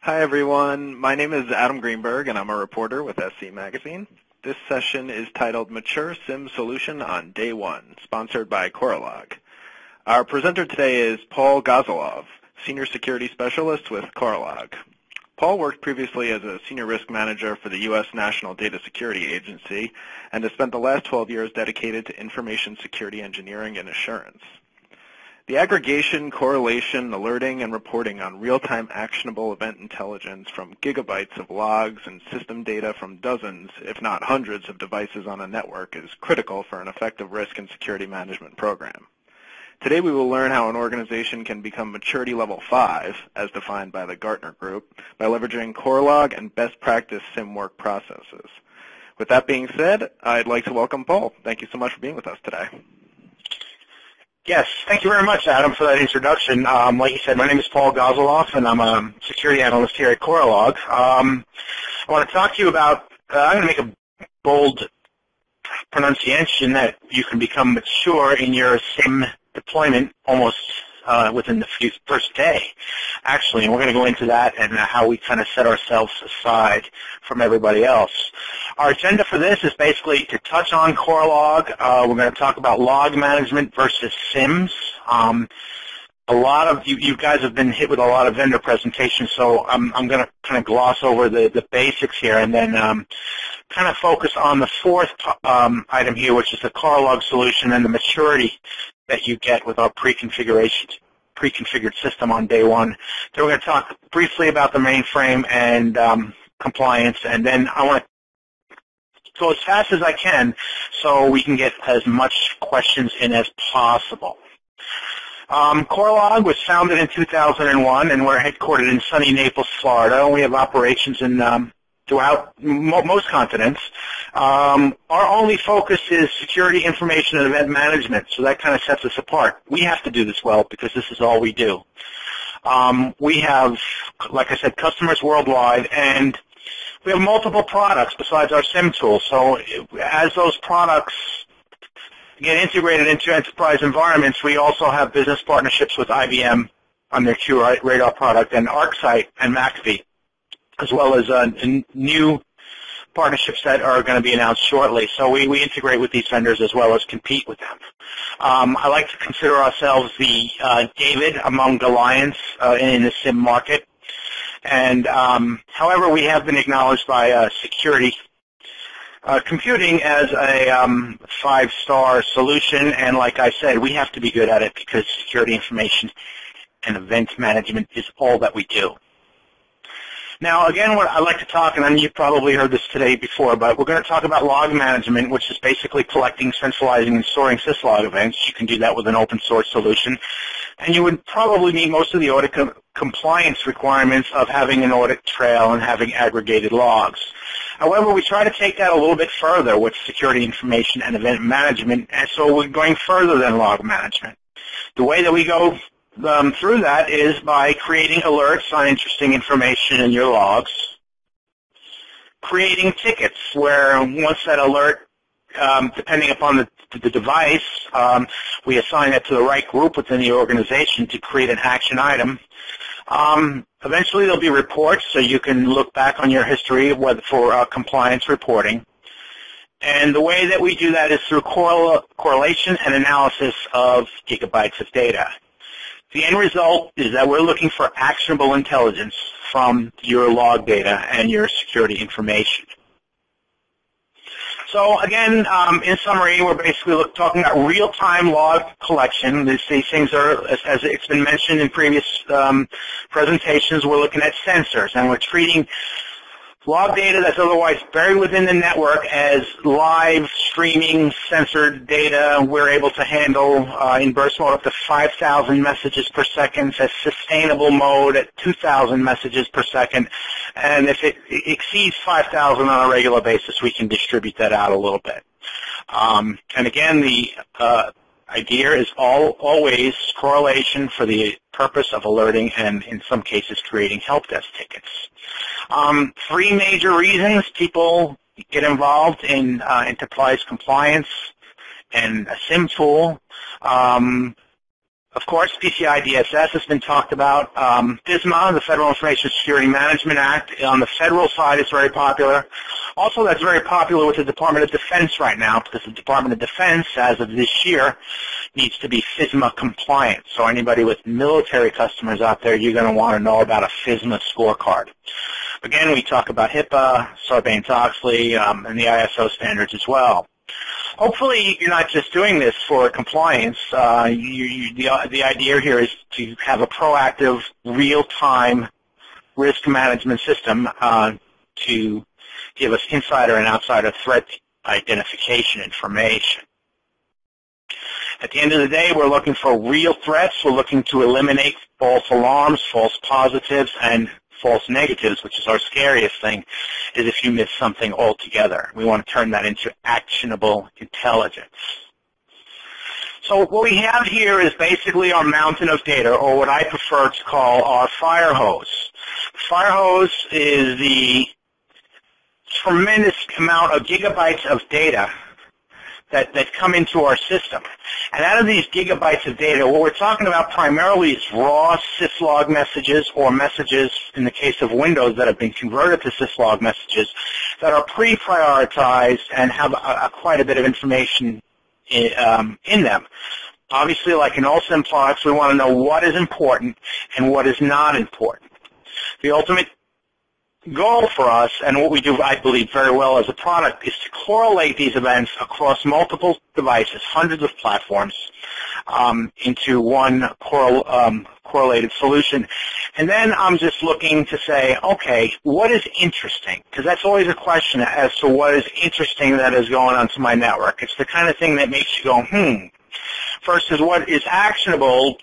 Hi everyone, my name is Adam Greenberg and I'm a reporter with SC Magazine. This session is titled Mature SIEM Solution on Day 1, sponsored by CorreLog. Our presenter today is Paul Gozaloff, Senior Security Specialist with CorreLog. Paul worked previously as a Senior Risk Manager for the U.S. National Data Security Agency and has spent the last 12 years dedicated to information security engineering and assurance. The aggregation, correlation, alerting, and reporting on real-time actionable event intelligence from gigabytes of logs and system data from dozens, if not hundreds, of devices on a network is critical for an effective risk and security management program. Today we will learn how an organization can become maturity level 5, as defined by the Gartner Group, by leveraging CorreLog and best practice SIEM work processes. With that being said, I'd like to welcome Paul. Thank you so much for being with us today. Yes, thank you very much, Adam, for that introduction. Like you said, my name is Paul Gozaloff, and I'm a security analyst here at CorreLog. I want to talk to you about, I'm going to make a bold pronunciation that you can become mature in your SIEM deployment almost within the first day, actually, and we're going to go into that and how we kind of set ourselves aside from everybody else. Our agenda for this is basically to touch on CorreLog. We're going to talk about log management versus SIEMs. A lot of you guys have been hit with a lot of vendor presentations, so I'm going to kind of gloss over the basics here and then kind of focus on the fourth item here, which is the CorreLog solution and the maturity that you get with our pre-configured system on day 1. Then we're going to talk briefly about the mainframe and compliance, and then I want to go as fast as I can so we can get as much questions in as possible. CorreLog was founded in 2001, and we're headquartered in sunny Naples, Florida. We have operations in throughout most continents. Our only focus is security, information, and event management, so that kind of sets us apart. We have to do this well because this is all we do. We have, like I said, customers worldwide, and we have multiple products besides our SIEM tool. So as those products get integrated into enterprise environments, we also have business partnerships with IBM on their QRadar product and ArcSight and McAfee, as well as new partnerships that are going to be announced shortly. So we integrate with these vendors as well as compete with them. I like to consider ourselves the David among Goliaths in the SIEM market. And however, we have been acknowledged by security computing as a 5-star solution. And like I said, we have to be good at it because security information and event management is all that we do. Now, again, what I like to talk, and you've probably heard this today before, but we're going to talk about log management, which is basically collecting, centralizing, and storing syslog events. You can do that with an open source solution. And you would probably meet most of the audit compliance requirements of having an audit trail and having aggregated logs. However, we try to take that a little bit further with security information and event management, and so we're going further than log management. The way that we go through that is by creating alerts on interesting information in your logs, creating tickets where once that alert, depending upon the device, we assign it to the right group within the organization to create an action item. Eventually there'll be reports so you can look back on your history for compliance reporting. And the way that we do that is through correlation and analysis of gigabytes of data. The end result is that we're looking for actionable intelligence from your log data and your security information. So again, in summary, we're basically talking about real-time log collection. These things are, as it's been mentioned in previous presentations, we're looking at sensors, and we're treating log data that's otherwise buried within the network as live streaming censored data. We're able to handle in burst mode up to 5,000 messages per second, as sustainable mode at 2,000 messages per second. And if it exceeds 5,000 on a regular basis, we can distribute that out a little bit. And again, the idea is always correlation for the purpose of alerting and, in some cases, creating help desk tickets. 3 major reasons people get involved in enterprise compliance and a SIEM tool. Of course, PCI DSS has been talked about. FISMA, the Federal Information Security Management Act, on the federal side is very popular. Also, that's very popular with the Department of Defense right now, because the Department of Defense, as of this year, needs to be FISMA compliant. So anybody with military customers out there, you're going to want to know about a FISMA scorecard. Again, we talk about HIPAA, Sarbanes-Oxley, and the ISO standards as well. Hopefully, you're not just doing this for compliance. The idea here is to have a proactive, real-time risk management system to give us insider and outsider threat identification information. At the end of the day, we're looking for real threats. We're looking to eliminate false alarms, false positives, and false negatives, which is our scariest thing, is if you miss something altogether. We want to turn that into actionable intelligence. So what we have here is basically our mountain of data, or what I prefer to call our fire hose. Fire hose is the tremendous amount of gigabytes of data that come into our system. And out of these gigabytes of data, what we're talking about primarily is raw syslog messages, or messages, in the case of Windows, that have been converted to syslog messages that are pre-prioritized and have quite a bit of information in them. Obviously, like in all SIEM products, we want to know what is important and what is not important. The ultimate goal for us, and what we do, I believe, very well as a product, is to correlate these events across multiple devices, hundreds of platforms, into one correlated solution. And then I'm just looking to say, okay, what is interesting? Because that's always a question as to what is interesting that is going on to my network. It's the kind of thing that makes you go, versus what is actionable,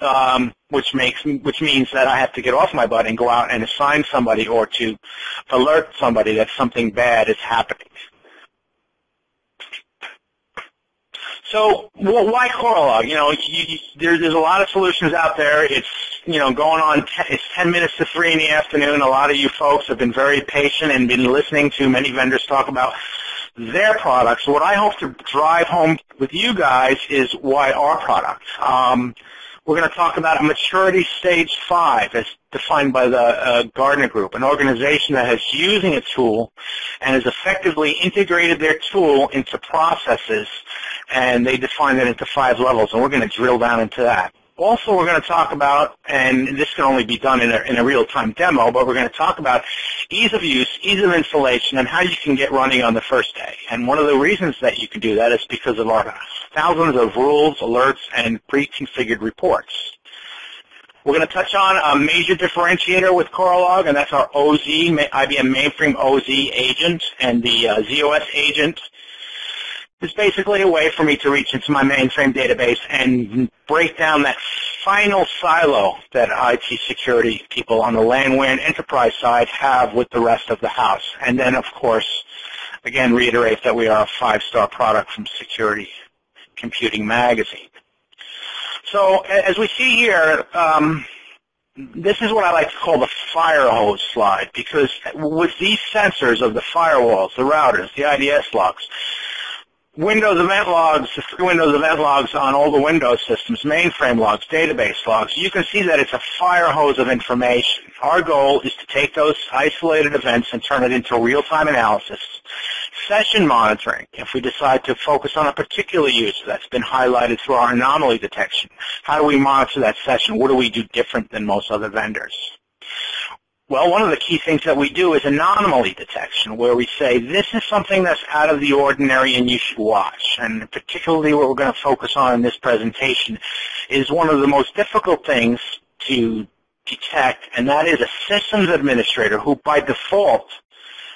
which means that I have to get off my butt and go out and assign somebody or to alert somebody that something bad is happening. So why CorreLog? You know, there's a lot of solutions out there. It's, going on, it's 10 minutes to 3 in the afternoon. A lot of you folks have been very patient and been listening to many vendors talk about their products. What I hope to drive home with you guys is why our product. We're going to talk about a maturity stage 5 as defined by the Gartner Group, an organization that is using a tool and has effectively integrated their tool into processes, and they define it into 5 levels, and we're going to drill down into that. Also, we're going to talk about, and this can only be done in a real-time demo, but we're going to talk about ease of use, ease of installation, and how you can get running on the first day. And one of the reasons that you can do that is because of our thousands of rules, alerts, and pre-configured reports. We're going to touch on a major differentiator with CorreLog, and that's our OZ, IBM Mainframe OZ agent, and the ZOS agent. It's basically a way for me to reach into my mainframe database and break down that final silo that IT security people on the LAN-WAN and enterprise side have with the rest of the house. And then, of course, again, reiterate that we are a 5-star product from Security Computing Magazine. So as we see here, this is what I like to call the fire hose slide, because with these sensors of the firewalls, the routers, the IDS logs, Windows event logs, the 3 Windows event logs on all the Windows systems, mainframe logs, database logs, you can see that it's a fire hose of information. Our goal is to take those isolated events and turn it into real-time analysis, session monitoring, if we decide to focus on a particular user that's been highlighted through our anomaly detection. How do we monitor that session? What do we do different than most other vendors? Well, one of the key things that we do is anomaly detection, where we say this is something that's out of the ordinary and you should watch. And particularly what we're going to focus on in this presentation is one of the most difficult things to detect, and that is a systems administrator who by default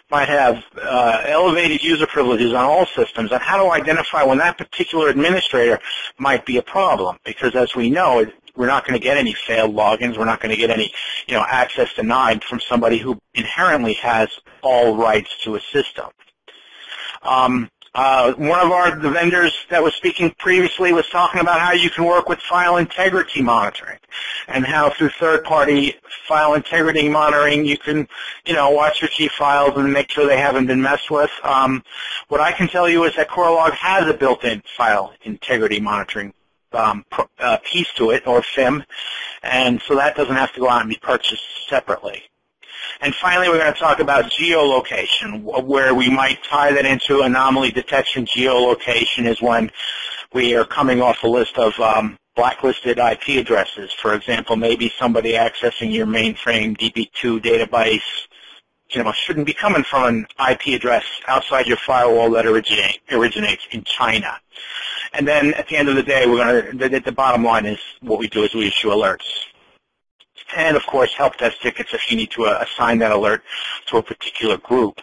might have elevated user privileges on all systems, and how to identify when that particular administrator might be a problem. Because as we know, we're not going to get any failed logins. We're not going to get any, access denied from somebody who inherently has all rights to a system. One of the vendors that was speaking previously was talking about how you can work with file integrity monitoring, and how through third-party file integrity monitoring you can, watch your key files and make sure they haven't been messed with. What I can tell you is that CorreLog has a built-in file integrity monitoring piece to it, or FIM, and so that doesn't have to go out and be purchased separately. And finally, we're going to talk about geolocation, where we might tie that into anomaly detection. Geolocation is when we are coming off a list of blacklisted IP addresses. For example, maybe somebody accessing your mainframe DB2 database, shouldn't be coming from an IP address outside your firewall that originates in China. And then at the end of the day, the bottom line is what we do is we issue alerts. And, of course, help desk tickets if you need to assign that alert to a particular group.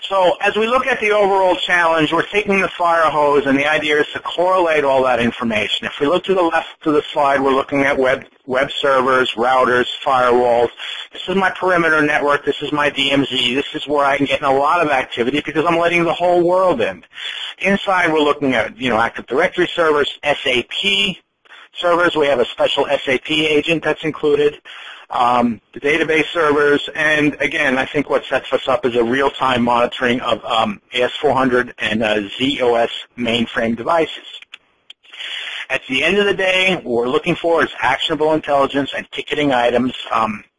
So as we look at the overall challenge, we're taking the fire hose, and the idea is to correlate all that information. If we look to the left of the slide, we're looking at web servers, routers, firewalls. This is my perimeter network. This is my DMZ. This is where I'm getting a lot of activity because I'm letting the whole world in. Inside, we're looking at, Active Directory servers, SAP servers. We have a special SAP agent that's included. The database servers, and again, I think what sets us up is a real-time monitoring of AS400 and ZOS mainframe devices. At the end of the day, what we're looking for is actionable intelligence and ticketing items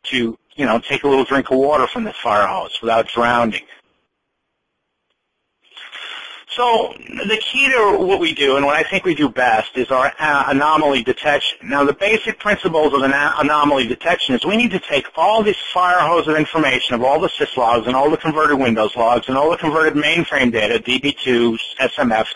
to, take a little drink of water from this fire hose without drowning. So the key to what we do, and what I think we do best, is our anomaly detection. Now, the basic principles of anomaly detection is we need to take all this fire hose of information of all the syslogs and all the converted Windows logs and all the converted mainframe data, DB2, SMF,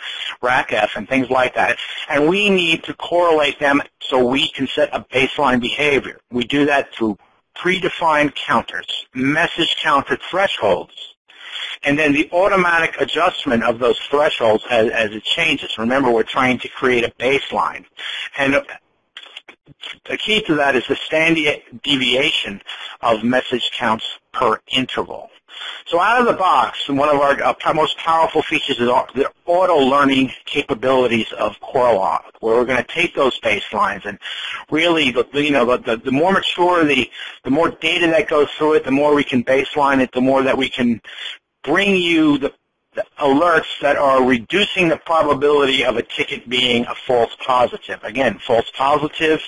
RACF, and things like that, and we need to correlate them so we can set a baseline behavior. We do that through predefined counters, message counter thresholds, and then the automatic adjustment of those thresholds as it changes. Remember, we're trying to create a baseline. And the key to that is the standard deviation of message counts per interval. So out of the box, one of our most powerful features is the auto-learning capabilities of CorreLog, where we're going to take those baselines and really, the more mature, the more data that goes through it, the more we can baseline it, the more that we can bring you the alerts that are reducing the probability of a ticket being a false positive. Again, false positive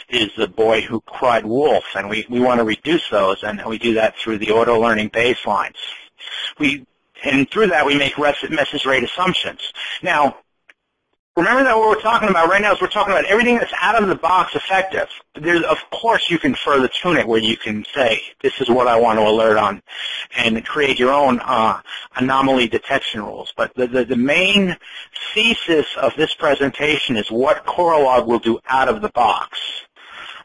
is the boy who cried wolf, and we want to reduce those, and we do that through the auto-learning baselines. And through that, we make message rate assumptions. Now, remember that what we're talking about right now is we're talking about everything that's out of the box effective. Of course, you can further tune it where you can say, this is what I want to alert on, and create your own anomaly detection rules. But the main thesis of this presentation is what CorreLog will do out of the box.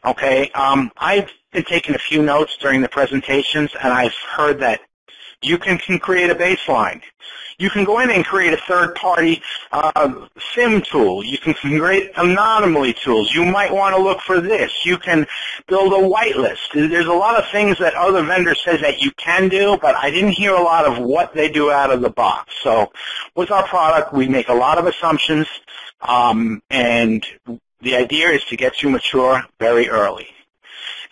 Okay, I've been taking a few notes during the presentations, and I've heard that you can create a baseline. You can go in and create a third-party SIEM tool. You can create anomaly tools. You might want to look for this. You can build a whitelist. There's a lot of things that other vendors say that you can do, but I didn't hear a lot of what they do out of the box. So with our product, we make a lot of assumptions, and the idea is to get you mature very early.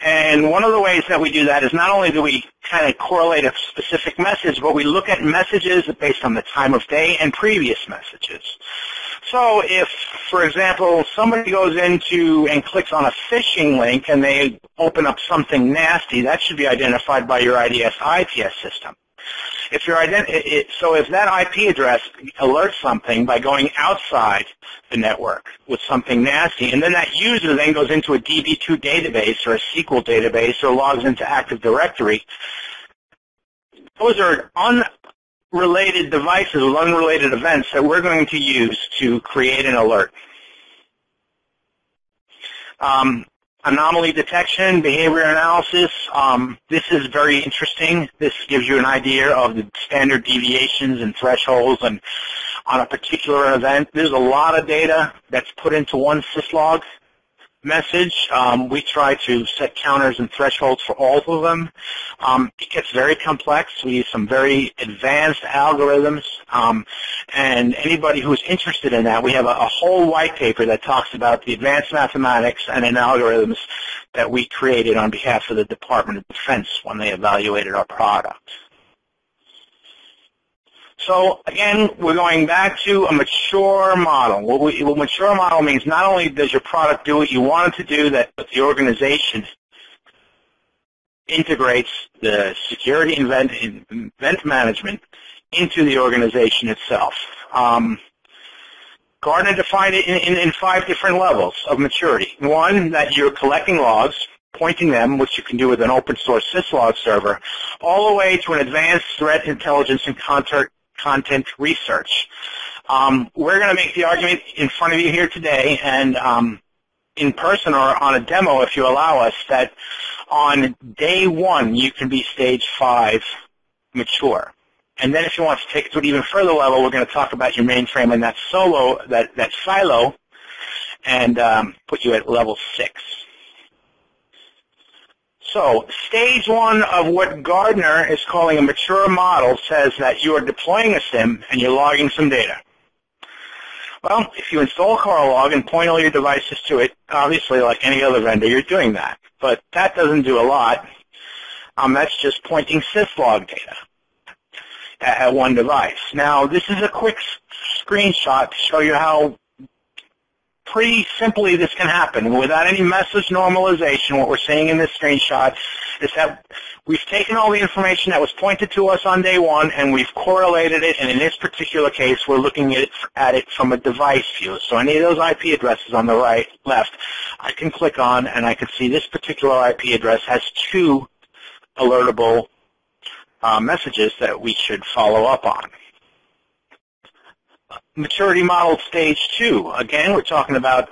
And one of the ways that we do that is not only do we kind of correlate a specific message, but we look at messages based on the time of day and previous messages. So if, for example, somebody goes into and clicks on a phishing link and they open up something nasty, that should be identified by your IDS-IPS system. If that IP address alerts something by going outside the network with something nasty, and then that user then goes into a DB2 database or a SQL database or logs into Active Directory, those are unrelated devices with unrelated events that we're going to use to create an alert. Anomaly detection, behavior analysis, this is very interesting. This gives you an idea of the standard deviations and thresholds and on a particular event. There's a lot of data that's put into one syslog message. We try to set counters and thresholds for all of them. It gets very complex. We use some very advanced algorithms, and anybody who's interested in that, we have a whole white paper that talks about the advanced mathematics and algorithms that we created on behalf of the Department of Defense when they evaluated our product. So again, we're going back to a mature model. What mature model means, not only does your product do what you want it to do, but the organization integrates the security and event management into the organization itself. Gartner defined it in 5 different levels of maturity. One, that you're collecting logs, pointing them, which you can do with an open source Syslog server, all the way to an advanced threat intelligence and content research. We're going to make the argument in front of you here today, and in person or on a demo, if you allow us, that on day 1 you can be stage 5 mature. And then if you want to take it to an even further level, we're going to talk about your mainframe and that silo, and put you at level 6. So stage 1 of what Gartner is calling a mature model says that you are deploying a SIEM and you're logging some data. Well, if you install CorreLog and point all your devices to it, obviously like any other vendor, you're doing that. But that doesn't do a lot. That's just pointing syslog data at one device. Now, this is a quick screenshot to show you how pretty simply this can happen. Without any message normalization, what we're seeing in this screenshot is that we've taken all the information that was pointed to us on day 1 and we've correlated it, and in this particular case, we're looking at it from a device view. So any of those IP addresses on the left, I can click on and I can see this particular IP address has 2 alertable messages that we should follow up on. Maturity model stage 2. Again, we're talking about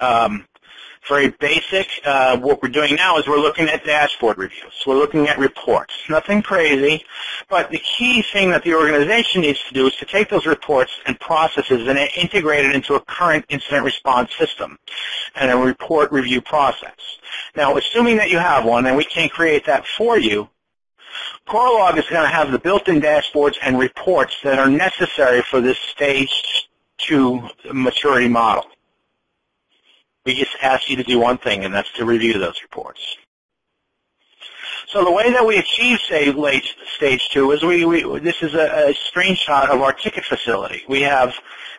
very basic. What we're doing now is we're looking at dashboard reviews. We're looking at reports. Nothing crazy, but the key thing that the organization needs to do is to take those reports and processes and integrate it into a current incident response system and a report review process. Now, assuming that you have one, and we can't create that for you, CorreLog is going to have the built-in dashboards and reports that are necessary for this stage 2 maturity model. We just ask you to do one thing, and that's to review those reports. So the way that we achieve stage 2 is this is a screenshot of our ticket facility. We have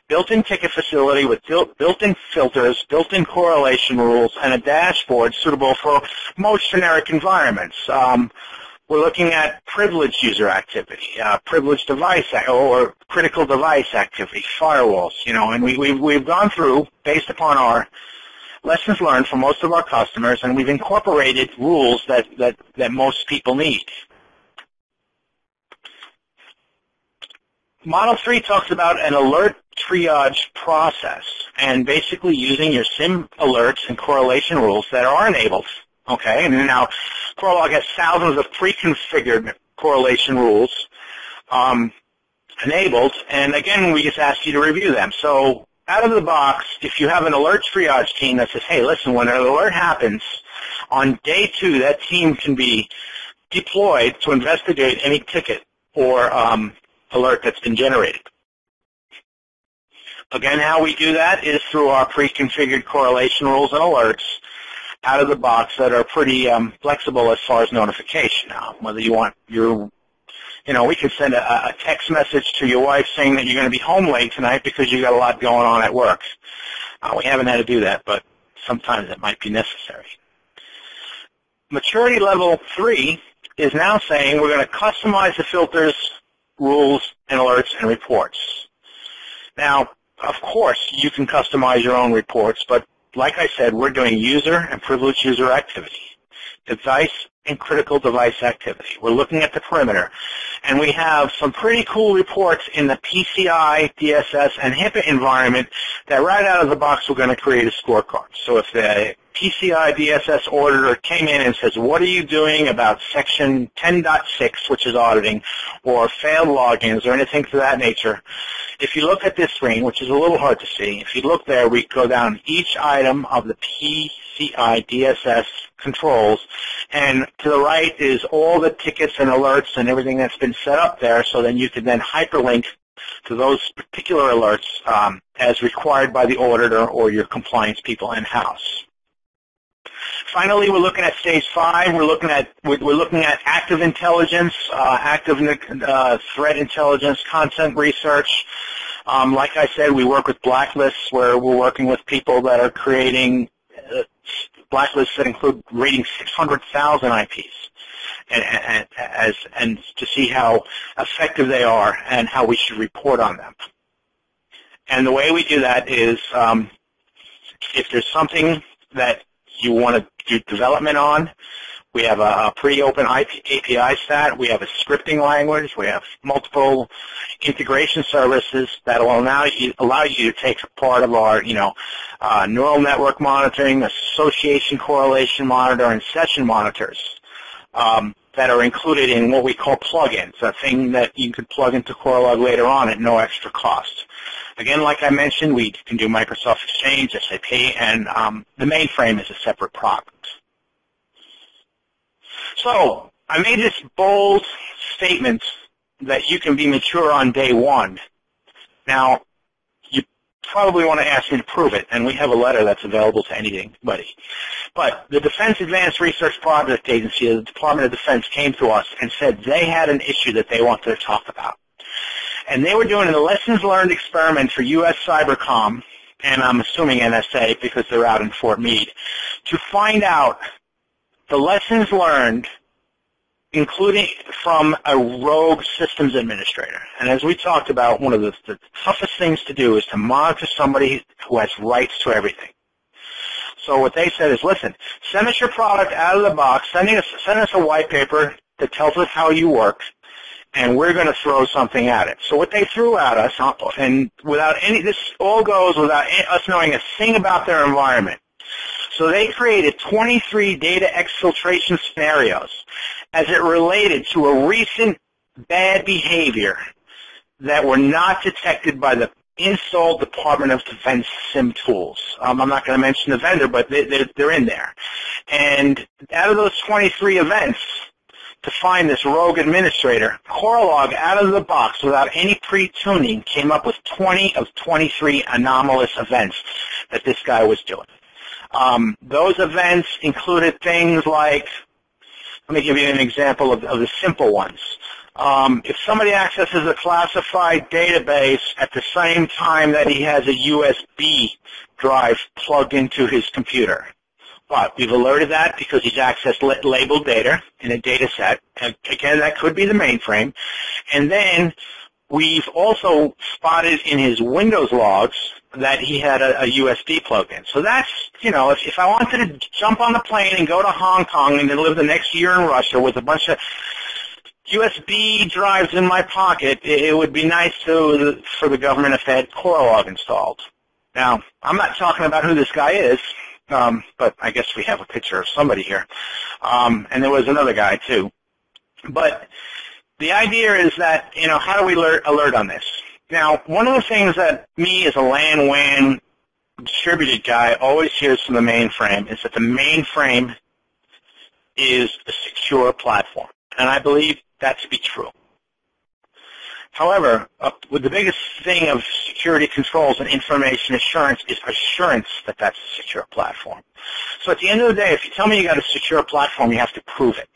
built-in ticket facility with built-in filters, built-in correlation rules, and a dashboard suitable for most generic environments. We're looking at privileged user activity, privileged device or critical device activity, firewalls, and we've gone through based upon our lessons learned from most of our customers, and we've incorporated rules that most people need. Model 3 talks about an alert triage process and basically using your SIEM alerts and correlation rules that are enabled. Okay, and now CorreLog has thousands of pre-configured correlation rules enabled, and again, we just ask you to review them. So out of the box, if you have an alert triage team that says, hey, listen, when an alert happens, on day 2, that team can be deployed to investigate any ticket or alert that's been generated. Again, how we do that is through our pre-configured correlation rules and alerts out of the box that are pretty flexible as far as notification. Now, whether you want we could send a text message to your wife saying that you're going to be home late tonight because you got a lot going on at work. We haven't had to do that, but sometimes it might be necessary. Maturity level 3 is now saying we're going to customize the filters, rules, and alerts and reports. Now, of course, you can customize your own reports, but like I said, we're doing user and privileged user activity, device and critical device activity. We're looking at the perimeter, and we have some pretty cool reports in the PCI, DSS, and HIPAA environment that right out of the box we're going to create a scorecard. So if the PCI DSS auditor came in and says, what are you doing about section 10.6, which is auditing, or failed logins or anything to that nature, if you look at this screen, which is a little hard to see, if you look there, we go down each item of the PCI DSS controls, and to the right is all the tickets and alerts and everything that's been set up there, so then you can then hyperlink to those particular alerts as required by the auditor or your compliance people in-house. Finally, we're looking at stage 5. We're looking at active intelligence, active threat intelligence, content research. Like I said, we work with blacklists where we're working with people that are creating blacklists that include rating 600,000 IPs, and to see how effective they are and how we should report on them. And the way we do that is, if there's something that you want to do development on, we have a pretty open API stack. We have a scripting language. We have multiple integration services that will allow you to take part of our, neural network monitoring, association correlation monitor, and session monitors that are included in what we call plugins, a thing that you could plug into CorreLog later on at no extra cost. Again, like I mentioned, we can do Microsoft Exchange, SAP, and the mainframe is a separate product. So I made this bold statement that you can be mature on day 1. Now, you probably want to ask me to prove it, and we have a letter that's available to anybody. But the Defense Advanced Research Project Agency of the Department of Defense came to us and said they had an issue that they wanted to talk about. And they were doing a lessons learned experiment for U.S. Cybercom, and I'm assuming NSA because they're out in Fort Meade, to find out the lessons learned, including from a rogue systems administrator. And as we talked about, one of the toughest things to do is to monitor somebody who has rights to everything. So what they said is, listen, send us your product out of the box, send us a white paper that tells us how you work, and we're going to throw something at it. So what they threw at us, and this all goes without us knowing a thing about their environment. So they created 23 data exfiltration scenarios as it related to a recent bad behavior that were not detected by the installed Department of Defense SIEM tools. I'm not going to mention the vendor, but they're in there. And out of those 23 events, to find this rogue administrator, CorreLog, out of the box, without any pre-tuning, came up with 20 of 23 anomalous events that this guy was doing. Those events included things like, let me give you an example of the simple ones. If somebody accesses a classified database at the same time that he has a USB drive plugged into his computer, but we've alerted that because he's accessed labeled data in a data set. And again, that could be the mainframe. And then we've also spotted in his Windows logs that he had a USB plugged in. So that's, if I wanted to jump on the plane and go to Hong Kong and then live the next year in Russia with a bunch of USB drives in my pocket, it would be nice for the government if they had CorreLog installed. Now, I'm not talking about who this guy is, but I guess we have a picture of somebody here. And there was another guy, too. But the idea is that, how do we alert on this? Now, one of the things that me as a LAN WAN distributed guy always hears from the mainframe is that the mainframe is a secure platform. And I believe that to be true. However, with the biggest thing of security controls and information assurance is assurance that that's a secure platform. So at the end of the day, if you tell me you got a secure platform, you have to prove it.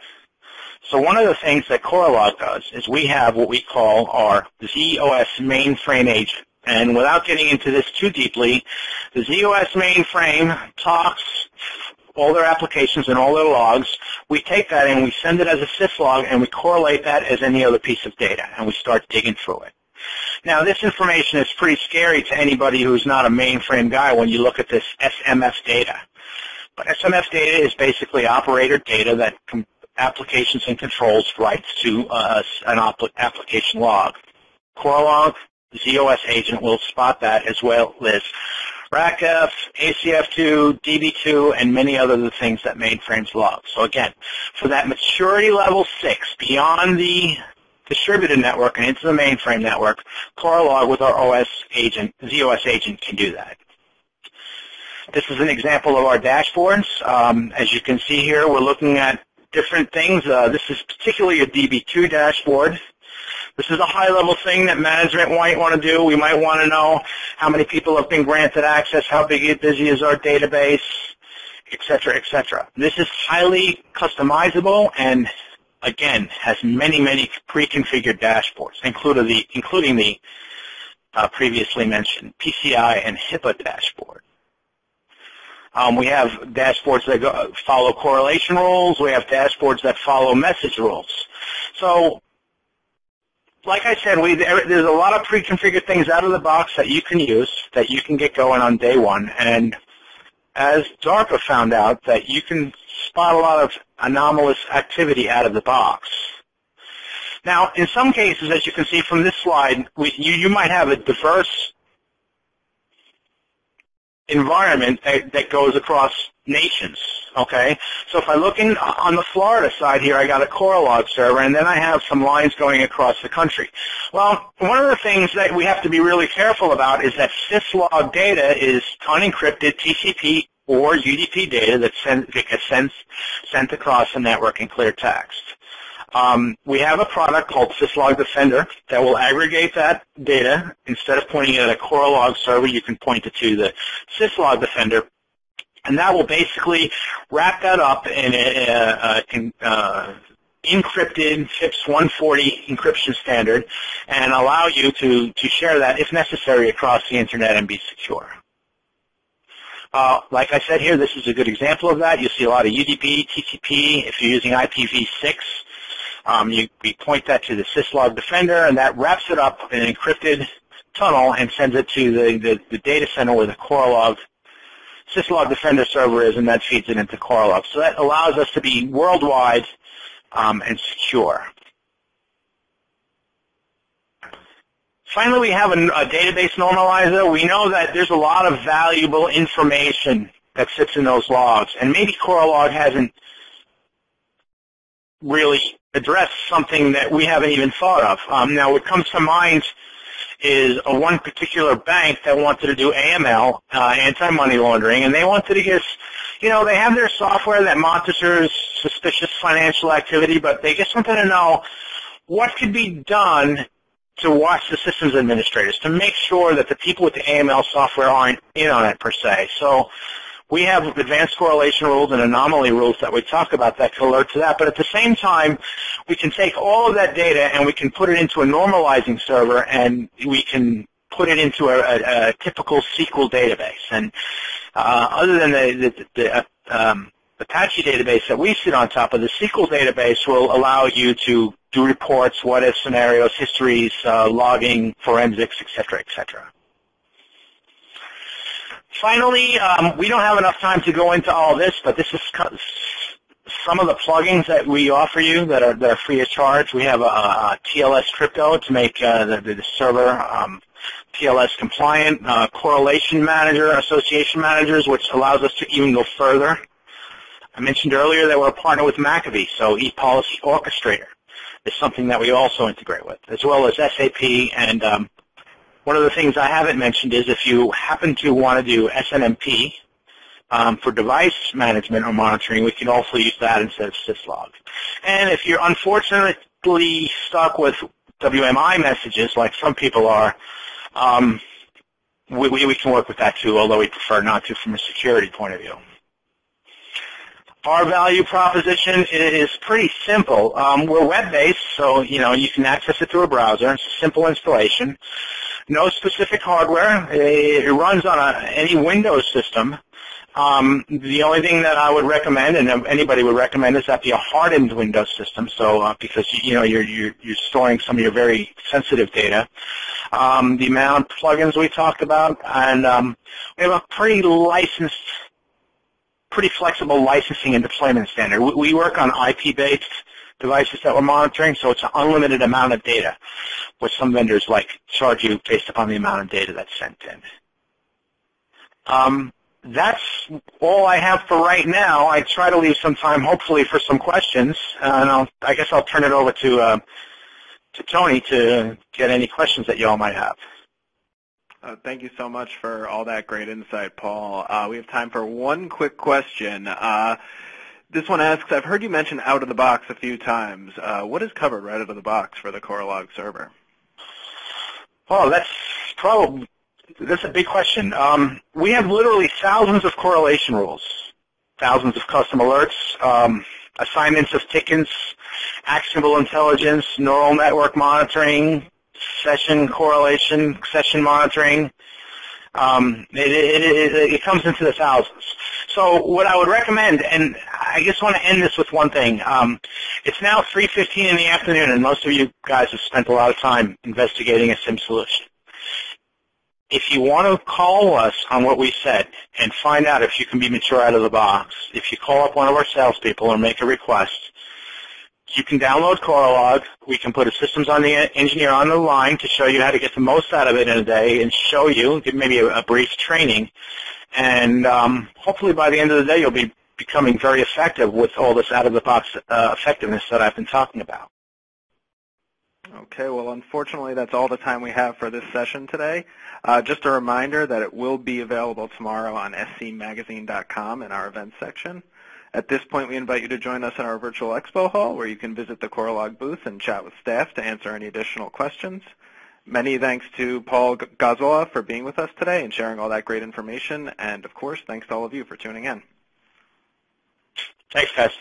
So one of the things that CorreLog does is we have what we call our ZOS mainframe agent. And without getting into this too deeply, the ZOS mainframe talks all their applications and all their logs. We take that and we send it as a syslog and we correlate that as any other piece of data and we start digging through it. Now this information is pretty scary to anybody who's not a mainframe guy when you look at this SMF data. But SMF data is basically operator data that applications and controls writes to an application log. CorreLog, ZOS agent will spot that as well as RACF, ACF2, DB2, and many other things that mainframes log. So again, for that maturity level 6, beyond the distributed network and into the mainframe network, CorreLog with our OS agent, ZOS agent, can do that. This is an example of our dashboards. As you can see here, we're looking at different things. This is particularly a DB2 dashboard. This is a high-level thing that management might want to do. We might want to know how many people have been granted access, how busy is our database. etc., etc. This is highly customizable and, again, has many, many pre-configured dashboards, including the previously mentioned PCI and HIPAA dashboard. We have dashboards that follow correlation rules. We have dashboards that follow message rules. So, like I said, there's a lot of pre-configured things out of the box that you can use, that you can get going on day one. And as DARPA found out, that you can spot a lot of anomalous activity out of the box. Now, in some cases, as you can see from this slide, you might have a diverse environment that goes across nations, okay? So if I look on the Florida side here, I got a CorreLog server, and then I have some lines going across the country. Well, one of the things that we have to be really careful about is that syslog data is unencrypted TCP or UDP data that gets sent across the network in clear text. We have a product called Syslog Defender that will aggregate that data. Instead of pointing it at a CorreLog server, you can point it to the Syslog Defender, and that will basically wrap that up in encrypted FIPS 140 encryption standard and allow you to share that, if necessary, across the Internet and be secure. Like I said here, this is a good example of that. You'll see a lot of UDP, TCP. If you're using IPv6, you point that to the Syslog Defender, and that wraps it up in an encrypted tunnel and sends it to the data center where the CorreLog Syslog Defender server is, and that feeds it into CorreLog. So that allows us to be worldwide and secure. Finally, we have a database normalizer. We know that there's a lot of valuable information that sits in those logs, and maybe CorreLog hasn't really addressed something that we haven't even thought of. Now, what comes to mind is one particular bank that wanted to do AML, anti-money laundering, and they wanted to get, they have their software that monitors suspicious financial activity, but they just wanted to know what could be done to watch the systems administrators, to make sure that the people with the AML software aren't in on it per se. So we have advanced correlation rules and anomaly rules that we talk about that can alert to that, but at the same time, we can take all of that data and we can put it into a normalizing server, and we can put it into a typical SQL database. And other than the Apache database that we sit on top of, the SQL database will allow you to do reports, what-if scenarios, histories, logging, forensics, et cetera, et cetera. Finally, we don't have enough time to go into all this, but this is some of the plugins that we offer you that are free of charge. We have a TLS crypto to make the server TLS compliant, correlation manager, association managers, which allows us to even go further. I mentioned earlier that we're a partner with McAfee, so ePolicy Orchestrator is something that we also integrate with, as well as SAP. And one of the things I haven't mentioned is if you happen to want to do SNMP for device management or monitoring, we can also use that instead of Syslog. And if you're unfortunately stuck with WMI messages, like some people are, we can work with that too, although we prefer not to from a security point of view. Our value proposition is pretty simple. We're web-based, so you can access it through a browser. It's a simple installation. No specific hardware. It runs on any Windows system. The only thing that I would recommend, and anybody would recommend, is that be a hardened Windows system. So because you're storing some of your very sensitive data. The amount of plugins we talked about, and we have a pretty flexible licensing and deployment standard. We work on IP-based devices that we're monitoring, so it's an unlimited amount of data, which some vendors charge you based upon the amount of data that's sent in. That's all I have for right now. I try to leave some time, hopefully, for some questions, and I guess I'll turn it over to Tony to get any questions that you all might have. Thank you so much for all that great insight, Paul. We have time for one quick question. This one asks, I've heard you mention out of the box a few times. What is covered right out of the box for the CorreLog server? Oh, that's a big question. We have literally thousands of correlation rules thousands of custom alerts, assignments of tickets, actionable intelligence, neural network monitoring, session correlation, session monitoring. It comes into the thousands. So what I would recommend, and I just want to end this with one thing. It's now 3:15 in the afternoon, and most of you guys have spent a lot of time investigating a SIEM solution. If you want to call us on what we said and find out if you can be mature out of the box, if you call up one of our salespeople or make a request, you can download CorreLog. We can put a systems on the engineer on the line to show you how to get the most out of it in a day and show you, give maybe a brief training. And hopefully by the end of the day, you'll be becoming very effective with all this out-of-the-box effectiveness that I've been talking about. Okay, well, unfortunately, that's all the time we have for this session today. Just a reminder that it will be available tomorrow on scmagazine.com in our events section. At this point, we invite you to join us in our virtual expo hall, where you can visit the CorreLog booth and chat with staff to answer any additional questions. Many thanks to Paul Gozaloff for being with us today and sharing all that great information. And, of course, thanks to all of you for tuning in. Thanks, guys.